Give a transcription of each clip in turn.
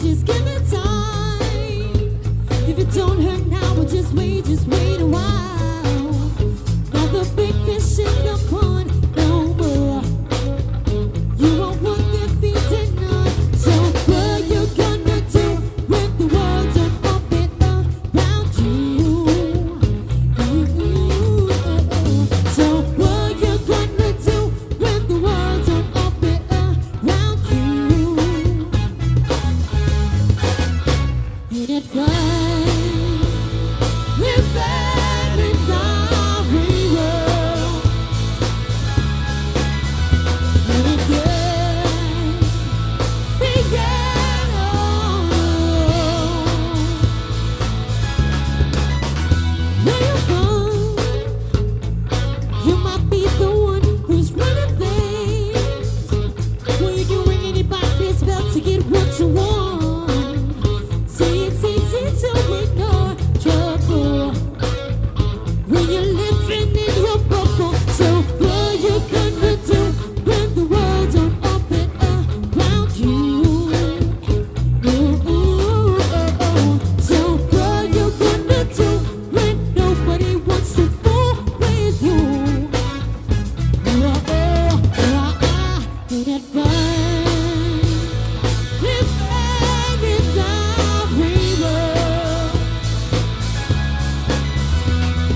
just give it time. If it don't hurt now, well, just wait a while. Now the big fish in the pond, no more. You won't want their feet tonight. So what you gonna do when the world don't open around you? So what you gonna do when the world don't open around you? Ain't it fun? Living in our free world. Ain't it good? Being alone. Where you from? You might be the one who's running things. Well, you can ring anybody's bell to get what you want. See, it's easy to ignore trouble when you're living in your bubble. So what you gonna do when the world don't open around you? So what you gonna do when nobody wants to fool with you? Ain't it fun? Living in our free world.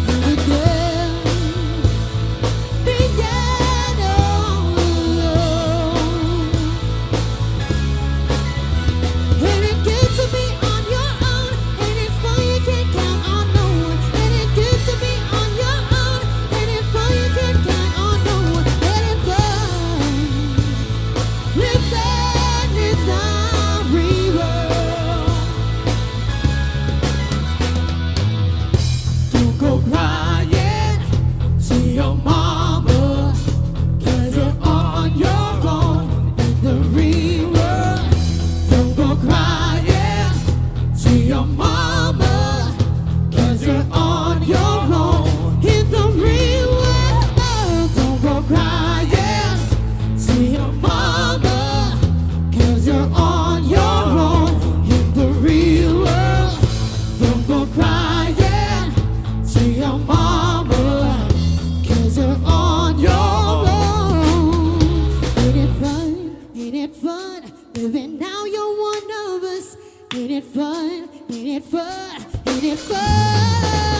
Ain't it good? Being alone. Ain't it good to be on your own? Ain't it fun you can't count on no one? Ain't it good to be on your own? Ain't it fun you can't count on no one? Ain't it fun? Living in our free world. Don't go crying to your mama, 'cause you're on your own in the real world. Don't go crying to your mama, 'cause you're on your own in the real world. Don't go crying to your mama, 'cause you're on your own in the real world. Don't go crying to your mama, 'cause you're on your own. Ain't it fun? Ain't it fun? Living now you're one of us. Ain't it fun? Ain't it fun? Ain't it fun?